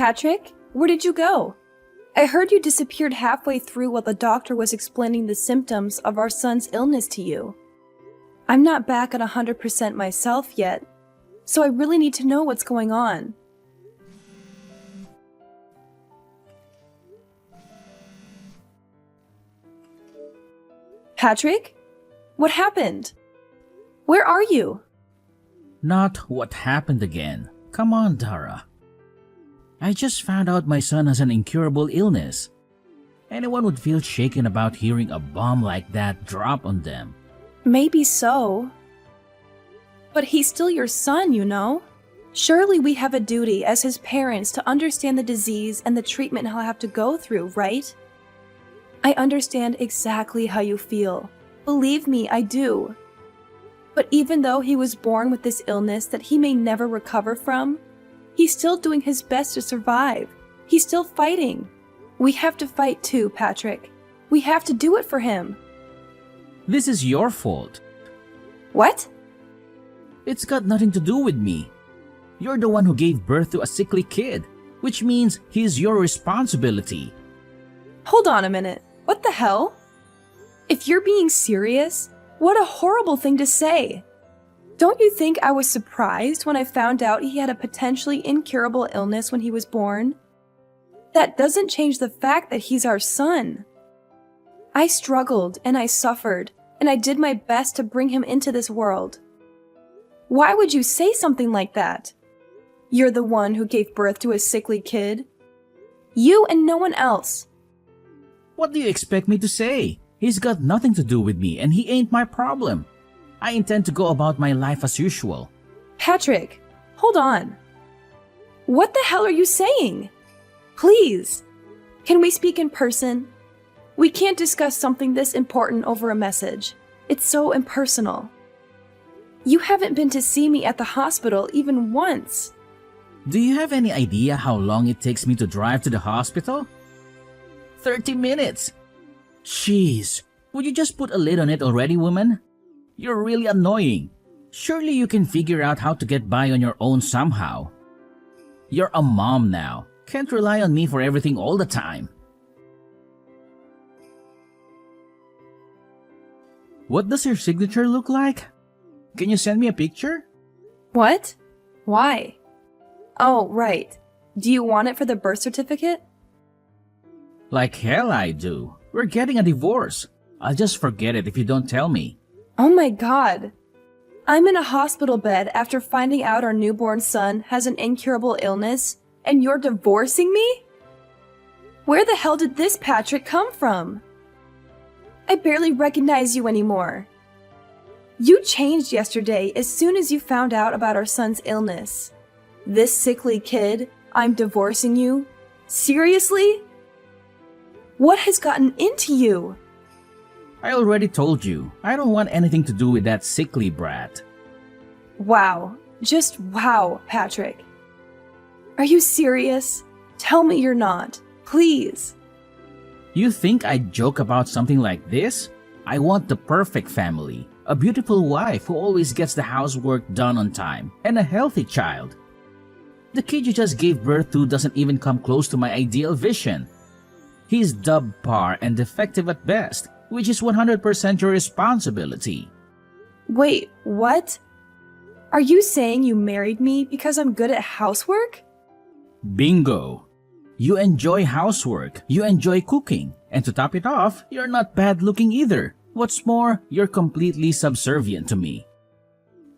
Patrick, where did you go? I heard you disappeared halfway through while the doctor was explaining the symptoms of our son's illness to you. I'm not back at 100% myself yet, so I really need to know what's going on. Patrick? What happened? Where are you? Not what happened again. Come on, Dara. I just found out my son has an incurable illness. Anyone would feel shaken about hearing a bomb like that drop on them. Maybe so. But he's still your son, you know? Surely we have a duty as his parents to understand the disease and the treatment he'll have to go through, right? I understand exactly how you feel. Believe me, I do. But even though he was born with this illness that he may never recover from, he's still doing his best to survive. He's still fighting. We have to fight too, Patrick. We have to do it for him. This is your fault. What? It's got nothing to do with me. You're the one who gave birth to a sickly kid, which means he's your responsibility. Hold on a minute. What the hell? If you're being serious, what a horrible thing to say. Don't you think I was surprised when I found out he had a potentially incurable illness when he was born? That doesn't change the fact that he's our son. I struggled and I suffered, and I did my best to bring him into this world. Why would you say something like that? You're the one who gave birth to a sickly kid. You and no one else. What do you expect me to say? He's got nothing to do with me and he ain't my problem. I intend to go about my life as usual. Patrick, hold on. What the hell are you saying? Please, can we speak in person? We can't discuss something this important over a message. It's so impersonal. You haven't been to see me at the hospital even once. Do you have any idea how long it takes me to drive to the hospital? 30 minutes! Jeez, would you just put a lid on it already, woman? You're really annoying. Surely you can figure out how to get by on your own somehow. You're a mom now. Can't rely on me for everything all the time. What does your signature look like? Can you send me a picture? What? Why? Oh, right. Do you want it for the birth certificate? Like hell I do. We're getting a divorce. I'll just forget it if you don't tell me. Oh my God. I'm in a hospital bed after finding out our newborn son has an incurable illness, and you're divorcing me? Where the hell did this Patrick come from? I barely recognize you anymore. You changed yesterday as soon as you found out about our son's illness. This sickly kid, I'm divorcing you? Seriously? What has gotten into you? I already told you, I don't want anything to do with that sickly brat. Wow. Just wow, Patrick. Are you serious? Tell me you're not. Please. You think I'd joke about something like this? I want the perfect family. A beautiful wife who always gets the housework done on time, and a healthy child. The kid you just gave birth to doesn't even come close to my ideal vision. He's subpar and defective at best, which is 100% your responsibility. Wait, what? Are you saying you married me because I'm good at housework? Bingo! You enjoy housework, you enjoy cooking, and to top it off, you're not bad looking either. What's more, you're completely subservient to me.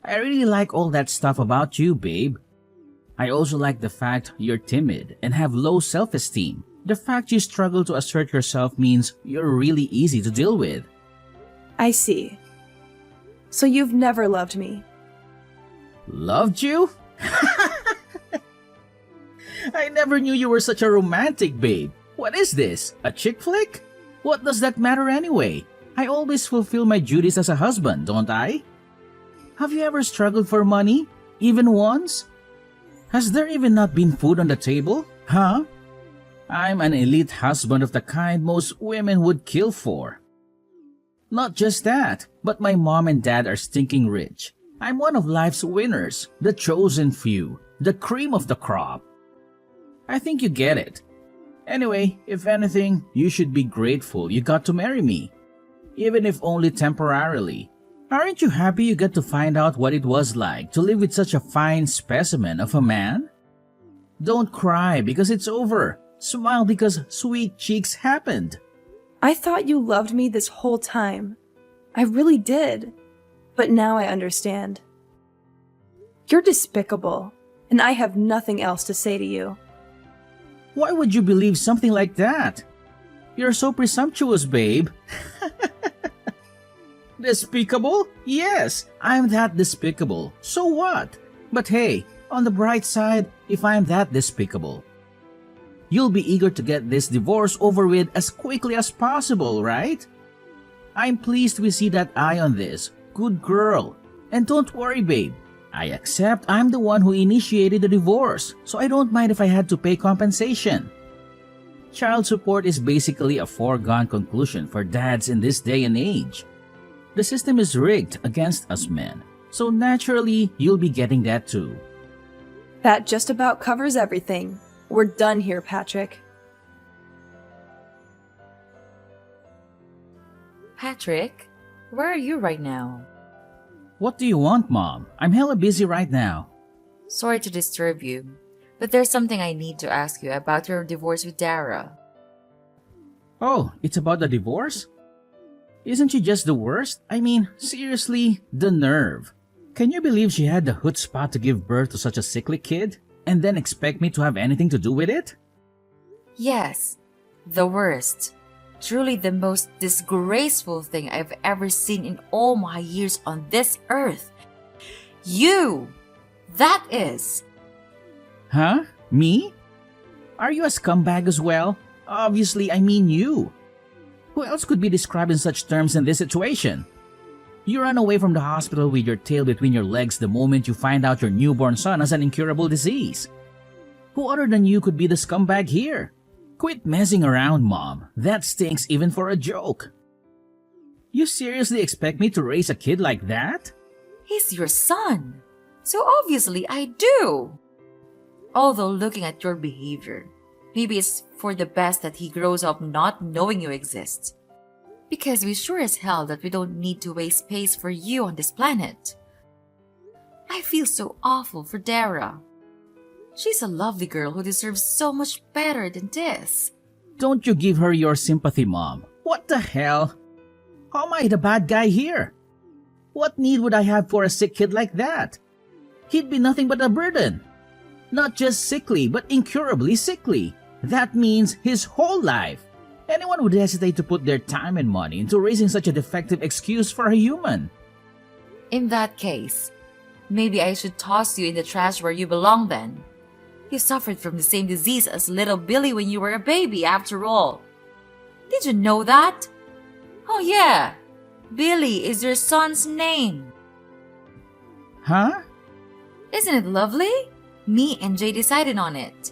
I really like all that stuff about you, babe. I also like the fact you're timid and have low self-esteem. The fact you struggle to assert yourself means you're really easy to deal with. I see. So you've never loved me. Loved you? I never knew you were such a romantic, babe. What is this? A chick flick? What does that matter anyway? I always fulfill my duties as a husband, don't I? Have you ever struggled for money? Even once? Has there even not been food on the table? Huh? I'm an elite husband of the kind most women would kill for. Not just that, but my mom and dad are stinking rich. I'm one of life's winners, the chosen few, the cream of the crop. I think you get it. Anyway, if anything, you should be grateful you got to marry me, even if only temporarily. Aren't you happy you get to find out what it was like to live with such a fine specimen of a man? Don't cry because it's over. Smile because sweet cheeks happened. I thought you loved me this whole time. I really did. But now I understand. You're despicable, and I have nothing else to say to you. Why would you believe something like that? You're so presumptuous, babe. Despicable? Yes, I'm that despicable. So what? But hey, on the bright side, if I'm that despicable, you'll be eager to get this divorce over with as quickly as possible, right? I'm pleased we see that eye on this. Good girl. And don't worry, babe. I accept I'm the one who initiated the divorce, so I don't mind if I had to pay compensation. Child support is basically a foregone conclusion for dads in this day and age. The system is rigged against us men, so naturally you'll be getting that too. That just about covers everything. We're done here, Patrick. Patrick, where are you right now? What do you want, Mom? I'm hella busy right now. Sorry to disturb you, but there's something I need to ask you about your divorce with Dara. Oh, it's about the divorce? Isn't she just the worst? I mean, seriously, the nerve. Can you believe she had the chutzpah to give birth to such a sickly kid and then expect me to have anything to do with it? Yes, the worst. Truly the most disgraceful thing I've ever seen in all my years on this earth. You! That is! Huh? Me? Are you a scumbag as well? Obviously, I mean you. Who else could be described in such terms in this situation? You run away from the hospital with your tail between your legs the moment you find out your newborn son has an incurable disease. Who other than you could be the scumbag here? Quit messing around, Mom. That stinks even for a joke. You seriously expect me to raise a kid like that? He's your son. So obviously I do. Although looking at your behavior, maybe it's for the best that he grows up not knowing you exist. Because we sure as hell that we don't need to waste space for you on this planet. I feel so awful for Dara. She's a lovely girl who deserves so much better than this. Don't you give her your sympathy, Mom. What the hell? How am I the bad guy here? What need would I have for a sick kid like that? He'd be nothing but a burden. Not just sickly, but incurably sickly. That means his whole life. Anyone would hesitate to put their time and money into raising such a defective excuse for a human. In that case, maybe I should toss you in the trash where you belong then. You suffered from the same disease as little Billy when you were a baby, after all. Did you know that? Oh yeah, Billy is your son's name. Huh? Isn't it lovely? Me and Jay decided on it.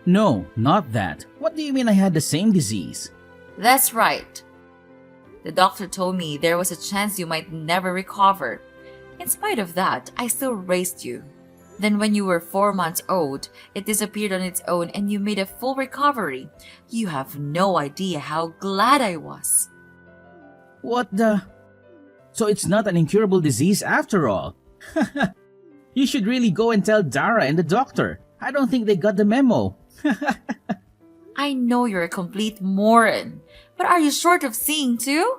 No, not that. What do you mean I had the same disease? That's right. The doctor told me there was a chance you might never recover. In spite of that, I still raised you. Then when you were 4 months old, it disappeared on its own and you made a full recovery. You have no idea how glad I was. What the? So it's not an incurable disease after all. You should really go and tell Dara and the doctor. I don't think they got the memo. I know you're a complete moron, but are you short of seeing too?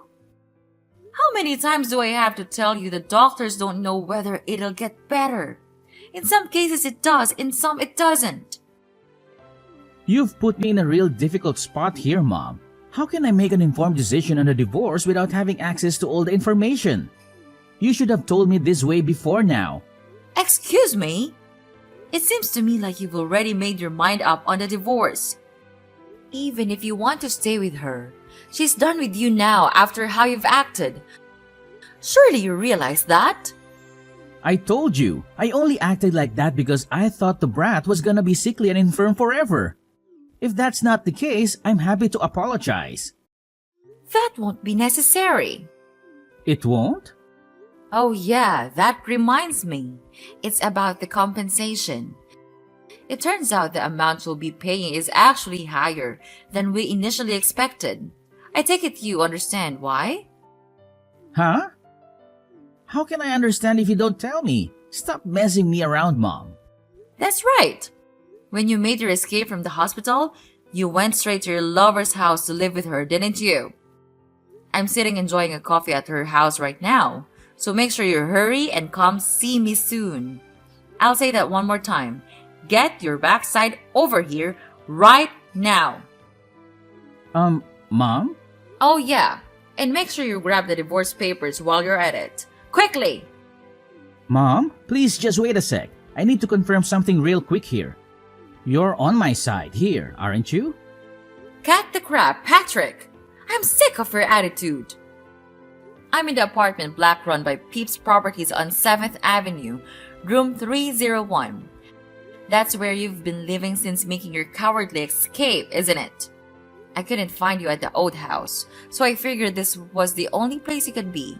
How many times do I have to tell you the doctors don't know whether it'll get better? In some cases it does, in some it doesn't. You've put me in a real difficult spot here, Mom. How can I make an informed decision on a divorce without having access to all the information? You should have told me this way before now. Excuse me? It seems to me like you've already made your mind up on the divorce. Even if you want to stay with her, she's done with you now after how you've acted. Surely you realize that? I told you, I only acted like that because I thought the brat was gonna be sickly and infirm forever. If that's not the case, I'm happy to apologize. That won't be necessary. It won't? Oh yeah, that reminds me. It's about the compensation. It turns out the amount you'll be paying is actually higher than we initially expected. I take it you understand why? Huh? How can I understand if you don't tell me? Stop messing me around, Mom. That's right. When you made your escape from the hospital, you went straight to your lover's house to live with her, didn't you? I'm sitting enjoying a coffee at her house right now, so make sure you hurry and come see me soon. I'll say that one more time. Get your backside over here right now. Mom? Oh yeah, and make sure you grab the divorce papers while you're at it. Quickly! Mom, please just wait a sec. I need to confirm something real quick here. You're on my side here, aren't you? Cut the crap, Patrick! I'm sick of your attitude. I'm in the apartment block run by Peeps Properties on 7th Avenue, room 301. That's where you've been living since making your cowardly escape, isn't it? I couldn't find you at the old house, so I figured this was the only place you could be.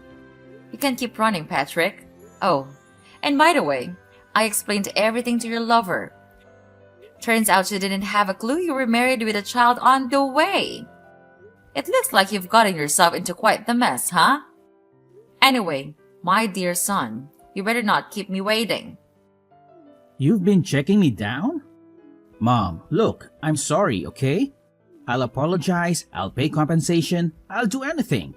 You can keep running, Patrick. Oh, and by the way, I explained everything to your lover. Turns out she didn't have a clue you were married with a child on the way. It looks like you've gotten yourself into quite the mess, huh? Anyway, my dear son, you better not keep me waiting. You've been checking me down? Mom, look, I'm sorry, okay? I'll apologize, I'll pay compensation, I'll do anything.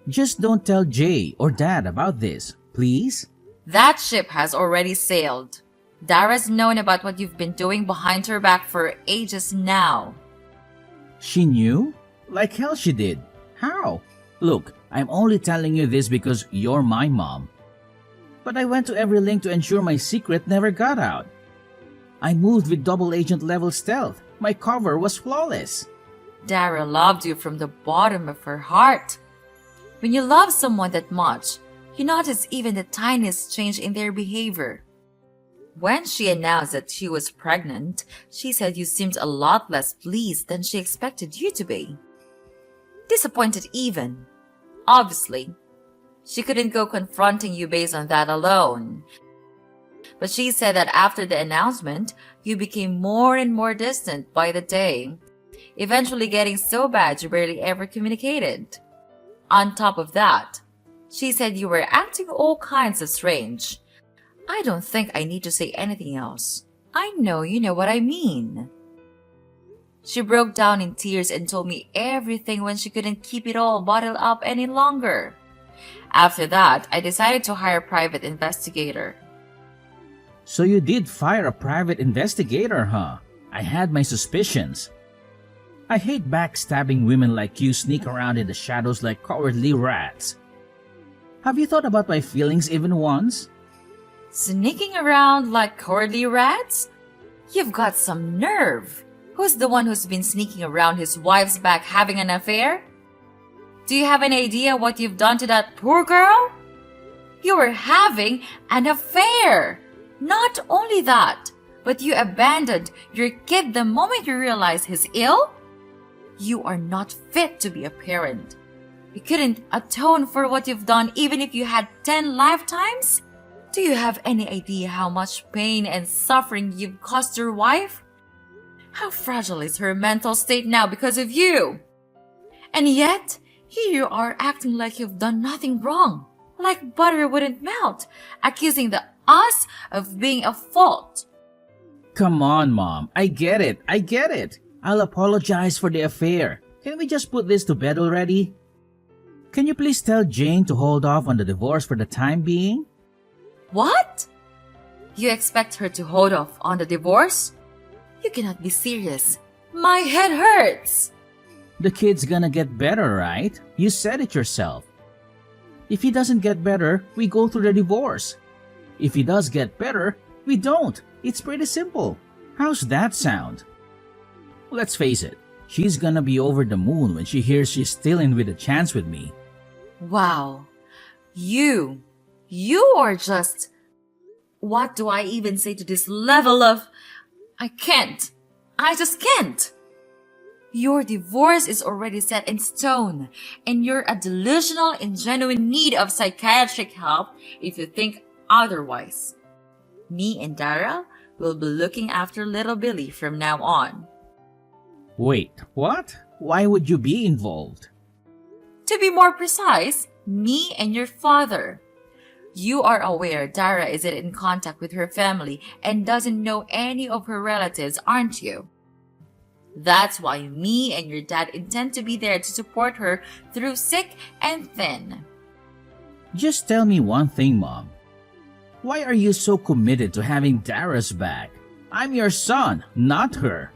Just don't tell Jay or Dad about this, please? That ship has already sailed. Dara's known about what you've been doing behind her back for ages now. She knew? Like hell she did. How? Look, I'm only telling you this because you're my mom. But I went to every link to ensure my secret never got out. I moved with double agent level stealth. My cover was flawless. Dara loved you from the bottom of her heart. When you love someone that much, you notice even the tiniest change in their behavior. When she announced that she was pregnant, she said you seemed a lot less pleased than she expected you to be. Disappointed even. Obviously, she couldn't go confronting you based on that alone. But she said that after the announcement, you became more and more distant by the day, eventually getting so bad you barely ever communicated. On top of that, she said you were acting all kinds of strange. I don't think I need to say anything else. I know you know what I mean. She broke down in tears and told me everything when she couldn't keep it all bottled up any longer. After that, I decided to hire a private investigator. So you did fire a private investigator, huh? I had my suspicions. I hate backstabbing women like you sneak around in the shadows like cowardly rats. Have you thought about my feelings even once? Sneaking around like cowardly rats? You've got some nerve. Who's the one who's been sneaking around his wife's back having an affair? Do you have any idea what you've done to that poor girl? You were having an affair. Not only that, but you abandoned your kid the moment you realized he's ill? You are not fit to be a parent. You couldn't atone for what you've done even if you had 10 lifetimes? Do you have any idea how much pain and suffering you've caused your wife? How fragile is her mental state now because of you? And yet, here you are acting like you've done nothing wrong, like butter wouldn't melt, accusing us of being at fault. Come on, Mom. I get it. I'll apologize for the affair. Can we just put this to bed already? Can you please tell Jane to hold off on the divorce for the time being? What? You expect her to hold off on the divorce? You cannot be serious. My head hurts. The kid's gonna get better, right? You said it yourself. If he doesn't get better, we go through the divorce. If he does get better, we don't. It's pretty simple. How's that sound? Let's face it, she's gonna be over the moon when she hears she's still in with a chance with me. Wow. You are just... What do I even say to this level of... I just can't. Your divorce is already set in stone, and you're a delusional and genuine need of psychiatric help if you think otherwise. Me and Dara, will be looking after little Billy from now on. Wait, what? Why would you be involved? To be more precise, me and your father. You are aware Dara isn't in contact with her family and doesn't know any of her relatives, aren't you? That's why me and your dad intend to be there to support her through thick and thin. Just tell me one thing, Mom. Why are you so committed to having Dara's back? I'm your son, not her.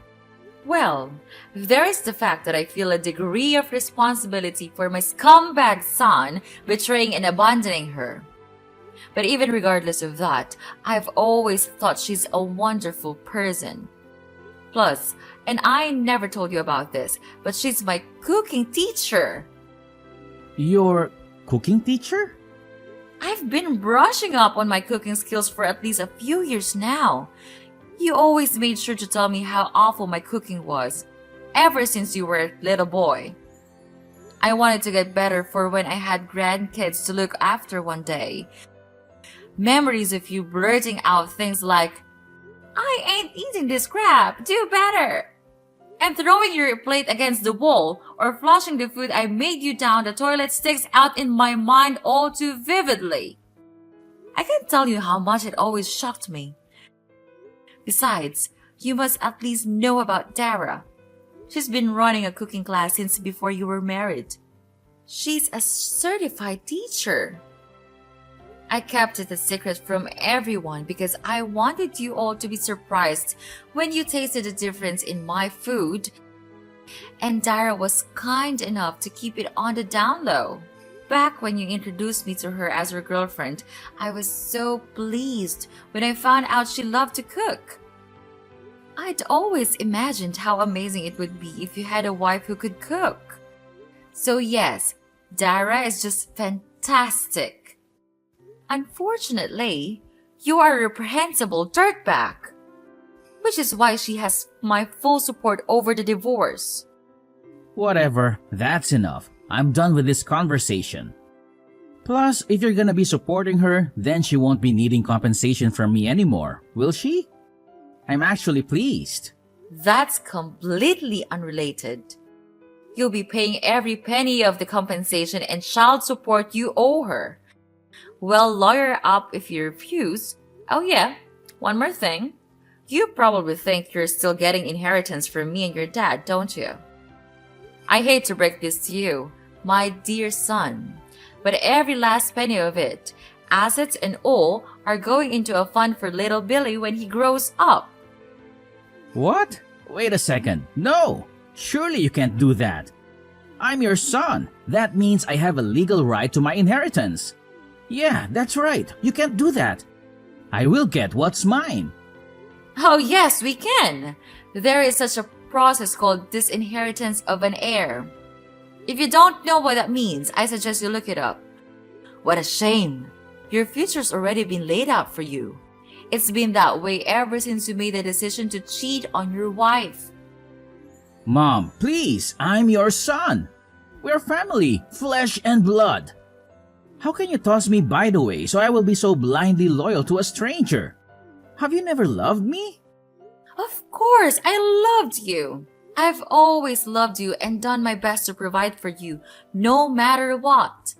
Well, there is the fact that I feel a degree of responsibility for my scumbag son betraying and abandoning her. But even regardless of that, I've always thought she's a wonderful person. Plus, and I never told you about this, but she's my cooking teacher. Your cooking teacher? I've been brushing up on my cooking skills for at least a few years now. You always made sure to tell me how awful my cooking was, ever since you were a little boy. I wanted to get better for when I had grandkids to look after one day. Memories of you blurting out things like, "I ain't eating this crap, do better," and throwing your plate against the wall or flushing the food I made you down the toilet sticks out in my mind all too vividly. I can't tell you how much it always shocked me. Besides, you must at least know about Dara. She's been running a cooking class since before you were married. She's a certified teacher. I kept it a secret from everyone because I wanted you all to be surprised when you tasted the difference in my food. And Dara was kind enough to keep it on the down low. Back when you introduced me to her as her girlfriend, I was so pleased when I found out she loved to cook. I'd always imagined how amazing it would be if you had a wife who could cook. So yes, Dara is just fantastic. Unfortunately, you are a reprehensible dirtbag, which is why she has my full support over the divorce. Whatever, that's enough. I'm done with this conversation. Plus, if you're gonna be supporting her, then she won't be needing compensation from me anymore, will she? I'm actually pleased. That's completely unrelated. You'll be paying every penny of the compensation and child support you owe her. Well, lawyer up if you refuse. Oh yeah, one more thing. You probably think you're still getting inheritance from me and your dad, don't you? I hate to break this to you, my dear son, but every last penny of it, assets and all, are going into a fund for little Billy when he grows up. What? Wait a second. No! Surely you can't do that. I'm your son. That means I have a legal right to my inheritance. Yeah, that's right. You can't do that. I will get what's mine. Oh yes, we can. There is such a process called disinheritance of an heir. If you don't know what that means, I suggest you look it up. What a shame. Your future's already been laid out for you. It's been that way ever since you made the decision to cheat on your wife. Mom, please, I'm your son. We're family, flesh and blood. How can you toss me by the way so I will be so blindly loyal to a stranger? Have you never loved me? Of course, I loved you. I've always loved you and done my best to provide for you, no matter what.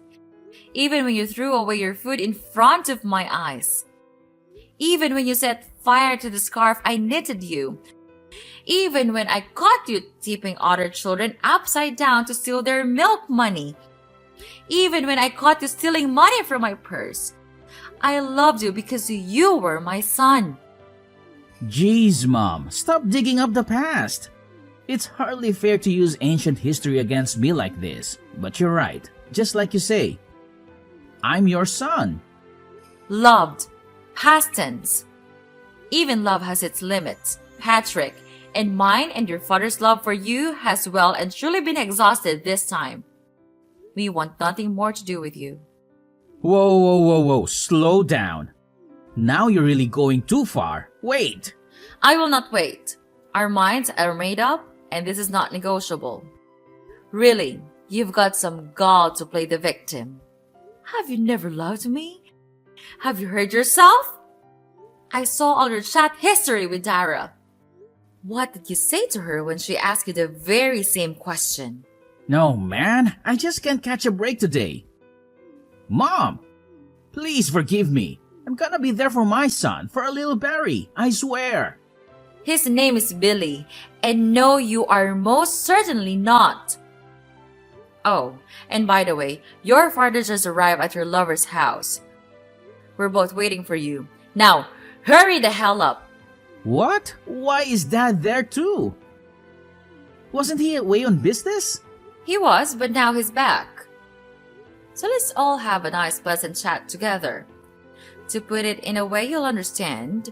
Even when you threw away your food in front of my eyes. Even when you set fire to the scarf I knitted you. Even when I caught you tipping other children upside down to steal their milk money. Even when I caught you stealing money from my purse. I loved you because you were my son. Jeez, Mom, stop digging up the past. It's hardly fair to use ancient history against me like this. But you're right, just like you say. I'm your son. Loved. Past tense. Even love has its limits, Patrick, and mine and your father's love for you has well and truly been exhausted this time. We want nothing more to do with you. Whoa, slow down. Now you're really going too far. Wait! I will not wait. Our minds are made up, and this is not negotiable. Really, you've got some gall to play the victim. Have you never loved me? Have you heard yourself? I saw all your chat history with Dara. What did you say to her when she asked you the very same question? No, man, I just can't catch a break today. Mom, please forgive me. I'm gonna be there for my son, for a little Barry, I swear. His name is Billy, and no, you are most certainly not. Oh, and by the way, your father just arrived at your lover's house. We're both waiting for you. Now, hurry the hell up. What? Why is Dad there too? Wasn't he away on business? He was, but now he's back. So let's all have a nice pleasant chat together. To put it in a way you'll understand,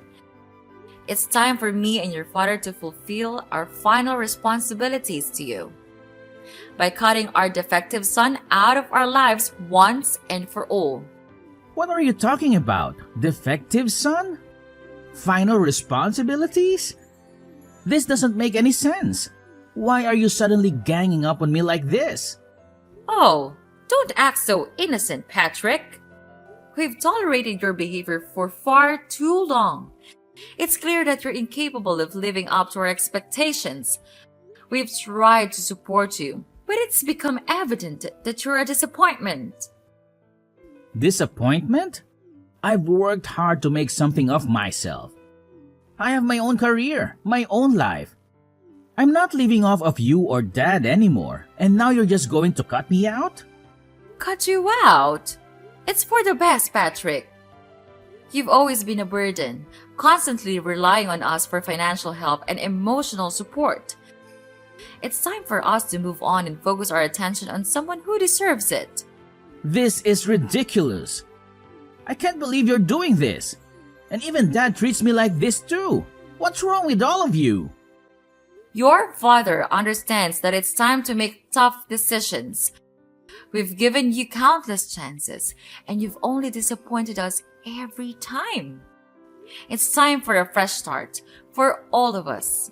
it's time for me and your father to fulfill our final responsibilities to you by cutting our defective son out of our lives once and for all. What are you talking about? Defective son? Final responsibilities? This doesn't make any sense. Why are you suddenly ganging up on me like this? Oh, don't act so innocent, Patrick. We've tolerated your behavior for far too long. It's clear that you're incapable of living up to our expectations. We've tried to support you, but it's become evident that you're a disappointment. Disappointment? I've worked hard to make something of myself. I have my own career, my own life. I'm not living off of you or Dad anymore, and now you're just going to cut me out? Cut you out? It's for the best, Patrick. You've always been a burden, constantly relying on us for financial help and emotional support. It's time for us to move on and focus our attention on someone who deserves it. This is ridiculous. I can't believe you're doing this. And even Dad treats me like this too. What's wrong with all of you? Your father understands that it's time to make tough decisions. We've given you countless chances, and you've only disappointed us every time. It's time for a fresh start for all of us.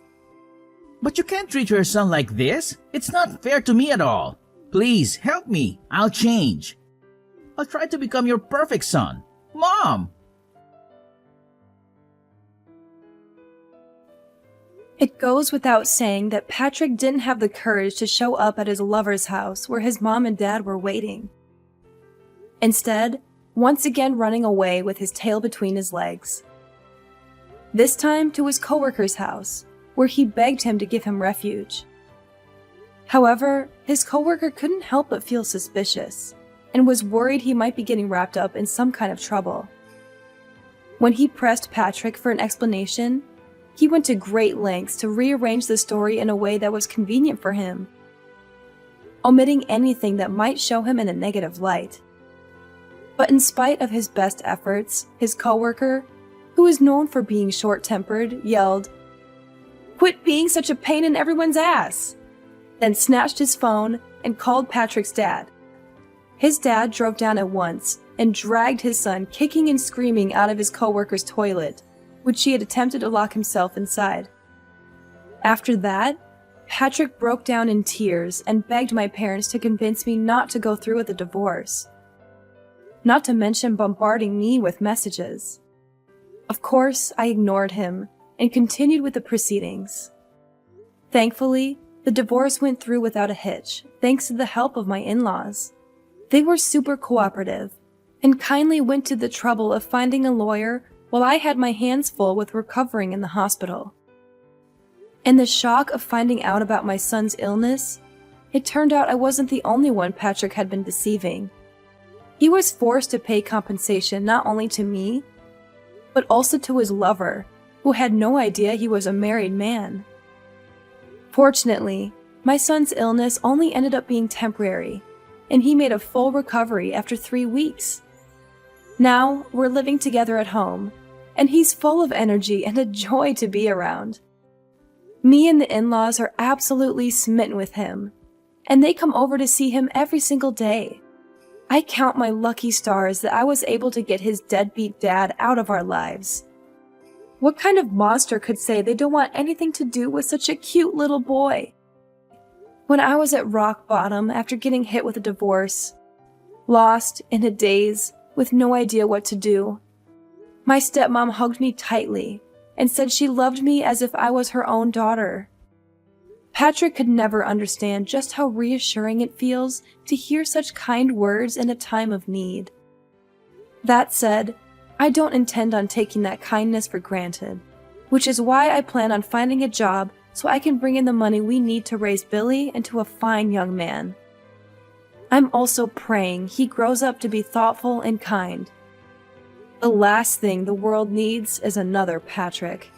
But you can't treat your son like this. It's not fair to me at all. Please, help me. I'll change. I'll try to become your perfect son. Mom! It goes without saying that Patrick didn't have the courage to show up at his lover's house where his mom and dad were waiting. Instead, once again running away with his tail between his legs. This time to his coworker's house, where he begged him to give him refuge. However, his coworker couldn't help but feel suspicious, and was worried he might be getting wrapped up in some kind of trouble. When he pressed Patrick for an explanation, he went to great lengths to rearrange the story in a way that was convenient for him, omitting anything that might show him in a negative light. But in spite of his best efforts, his coworker, who is known for being short-tempered, yelled, "Quit being such a pain in everyone's ass!" Then snatched his phone and called Patrick's dad. His dad drove down at once and dragged his son kicking and screaming out of his coworker's toilet, which he had attempted to lock himself inside. After that, Patrick broke down in tears and begged my parents to convince me not to go through with the divorce. Not to mention bombarding me with messages. Of course, I ignored him and continued with the proceedings. Thankfully, the divorce went through without a hitch, thanks to the help of my in-laws. They were super cooperative and kindly went to the trouble of finding a lawyer while I had my hands full with recovering in the hospital. In the shock of finding out about my son's illness, it turned out I wasn't the only one Patrick had been deceiving. He was forced to pay compensation not only to me, but also to his lover, who had no idea he was a married man. Fortunately, my son's illness only ended up being temporary, and he made a full recovery after 3 weeks. Now, we're living together at home, and he's full of energy and a joy to be around. Me and the in-laws are absolutely smitten with him, and they come over to see him every single day. I count my lucky stars that I was able to get his deadbeat dad out of our lives. What kind of monster could say they don't want anything to do with such a cute little boy? When I was at rock bottom after getting hit with a divorce, lost, in a daze, with no idea what to do, My stepmom hugged me tightly and said she loved me as if I was her own daughter. Patrick could never understand just how reassuring it feels to hear such kind words in a time of need. That said, I don't intend on taking that kindness for granted, which is why I plan on finding a job so I can bring in the money we need to raise Billy into a fine young man. I'm also praying he grows up to be thoughtful and kind. The last thing the world needs is another Patrick.